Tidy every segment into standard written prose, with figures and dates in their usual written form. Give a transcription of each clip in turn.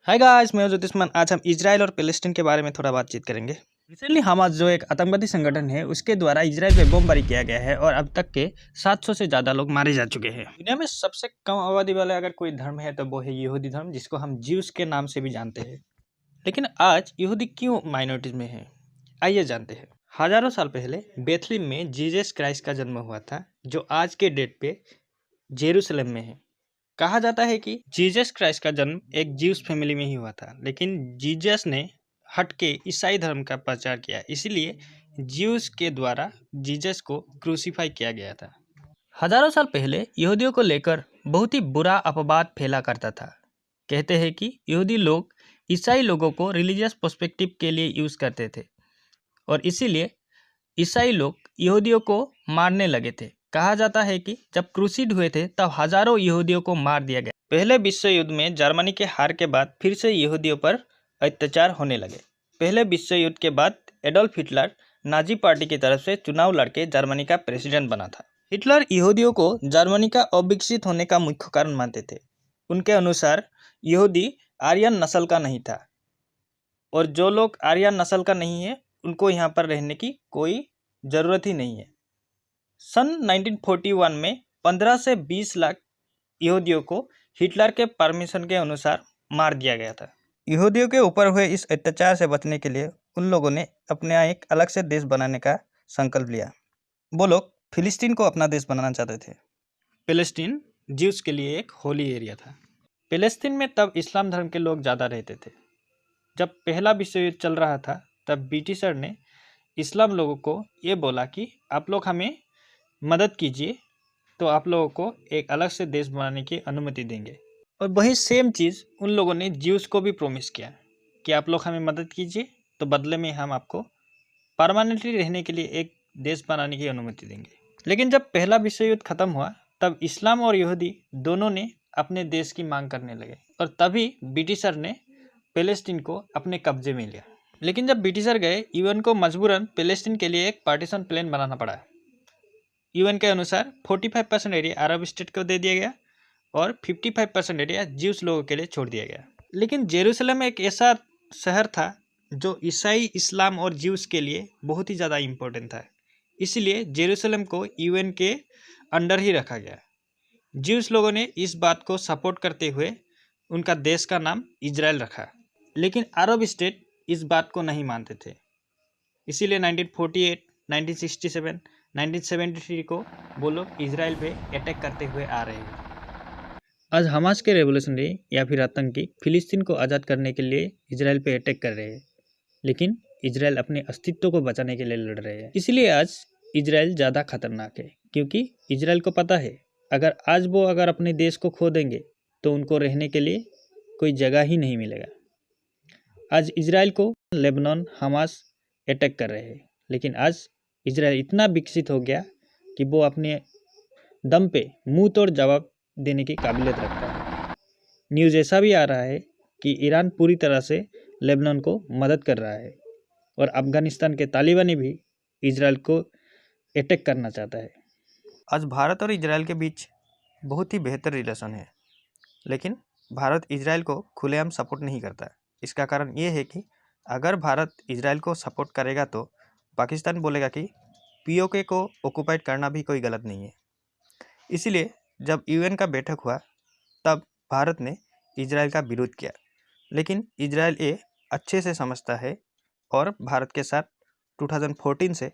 Hi guys, मैं हूं ज्योतिष्मान। आज हम इजराइल और पैलेस्टीन के बारे में थोड़ा बातचीत करेंगे। रिसेंटली हमास जो एक आतंकवादी संगठन है उसके द्वारा इजराइल पे बमबारी किया गया है और अब तक के 700 से ज़्यादा लोग मारे जा चुके हैं। दुनिया में सबसे कम आबादी वाला अगर कोई धर्म है तो वो है यहूदी धर्म, जिसको हम ज्यूस के नाम से भी जानते हैं। लेकिन आज यहूदी क्यों माइनॉरिटीज में है, आइए जानते हैं। हजारों साल पहले बेथलेम में जीसस क्राइस्ट का जन्म हुआ था, जो आज के डेट पे जेरूसलम में है। कहा जाता है कि जीसस क्राइस्ट का जन्म एक ज्यूस फैमिली में ही हुआ था, लेकिन जीसस ने हट के ईसाई धर्म का प्रचार किया, इसीलिए ज्यूस के द्वारा जीसस को क्रूसीफाई किया गया था। हजारों साल पहले यहूदियों को लेकर बहुत ही बुरा अपवाद फैला करता था। कहते हैं कि यहूदी लोग ईसाई लोगों को रिलीजियस पर्सपेक्टिव के लिए यूज़ करते थे और इसीलिए ईसाई लोग यहूदियों को मारने लगे थे। कहा जाता है कि जब क्रूसिड हुए थे तब हजारों यहूदियों को मार दिया गया। पहले विश्व युद्ध में जर्मनी के हार के बाद फिर से यहूदियों पर अत्याचार होने लगे। पहले विश्व युद्ध के बाद एडोल्फ हिटलर नाजी पार्टी की तरफ से चुनाव लड़के जर्मनी का प्रेसिडेंट बना था। हिटलर यहूदियों को जर्मनी का अविकसित होने का मुख्य कारण मानते थे। उनके अनुसार यहूदी आर्यन नस्ल का नहीं था और जो लोग आर्यन नस्ल का नहीं है उनको यहाँ पर रहने की कोई ज़रूरत ही नहीं है। सन 1941 में 15 से 20 लाख यहूदियों को हिटलर के परमिशन के अनुसार मार दिया गया था। यहूदियों के ऊपर हुए इस अत्याचार से बचने के लिए उन लोगों ने अपने यहाँ एक अलग से देश बनाने का संकल्प लिया। वो लोग फिलिस्तीन को अपना देश बनाना चाहते थे। पैलेस्टीन ज्यूस के लिए एक होली एरिया था। पैलेस्तीन में तब इस्लाम धर्म के लोग ज़्यादा रहते थे। जब पहला विश्व युद्ध चल रहा था तब ब्रिटिशर ने इस्लाम लोगों को ये बोला कि आप लोग हमें मदद कीजिए तो आप लोगों को एक अलग से देश बनाने की अनुमति देंगे। और वही सेम चीज़ उन लोगों ने ज्यूस को भी प्रोमिस किया कि आप लोग हमें मदद कीजिए तो बदले में हम आपको परमानेंटली रहने के लिए एक देश बनाने की अनुमति देंगे। लेकिन जब पहला विश्व युद्ध खत्म हुआ तब इस्लाम और यहूदी दोनों ने अपने देश की मांग करने लगे और तभी ब्रिटिशर ने पैलेस्टीन को अपने कब्जे में लिया। लेकिन जब ब्रिटिशर गए, यूएन को मजबूरन पैलेस्टीन के लिए एक पार्टीशन प्लान बनाना पड़ा। यूएन के अनुसार 45% एरिया अरब स्टेट को दे दिया गया और 55% एरिया ज्यूस लोगों के लिए छोड़ दिया गया। लेकिन जेरूसलम एक ऐसा शहर था जो ईसाई, इस्लाम और ज्यूस के लिए बहुत ही ज़्यादा इम्पोर्टेंट था, इसलिए जेरूसलम को यूएन के अंडर ही रखा गया। ज्यूस लोगों ने इस बात को सपोर्ट करते हुए उनका देश का नाम इजराइल रखा, लेकिन अरब स्टेट इस बात को नहीं मानते थे। इसीलिए 1948, 1967, 1973 को वो लोग इजराइल पे अटैक करते हुए आ रहे हैं। आज हमास के रेवोल्यूशनरी या फिर आतंकी फिलिस्तीन को आज़ाद करने के लिए इजराइल पे अटैक कर रहे हैं, लेकिन इजराइल अपने अस्तित्व को बचाने के लिए लड़ रहे हैं। इसलिए आज इजराइल ज़्यादा खतरनाक है, क्योंकि इजराइल को पता है अगर अपने देश को खो देंगे तो उनको रहने के लिए कोई जगह ही नहीं मिलेगा। आज इजराइल को लेबनान, हमास अटैक कर रहे हैं, लेकिन आज इजराइल इतना विकसित हो गया कि वो अपने दम पे मुंह तोड़ जवाब देने की काबिलियत रखता है। न्यूज़ ऐसा भी आ रहा है कि ईरान पूरी तरह से लेबनान को मदद कर रहा है और अफगानिस्तान के तालिबानी भी इजराइल को अटैक करना चाहता है। आज भारत और इजराइल के बीच बहुत ही बेहतर रिलेशन है, लेकिन भारत इजराइल को खुलेआम सपोर्ट नहीं करता। इसका कारण ये है कि अगर भारत इजराइल को सपोर्ट करेगा तो पाकिस्तान बोलेगा कि पीओके को ऑक्युपाइड करना भी कोई गलत नहीं है। इसीलिए जब यूएन का बैठक हुआ तब भारत ने इजराइल का विरोध किया, लेकिन इजराइल ये अच्छे से समझता है और भारत के साथ 2014 से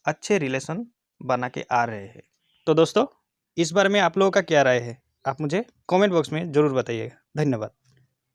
अच्छे रिलेशन बना के आ रहे हैं। तो दोस्तों, इस बारे में आप लोगों का क्या राय है, आप मुझे कमेंट बॉक्स में ज़रूर बताइएगा। धन्यवाद।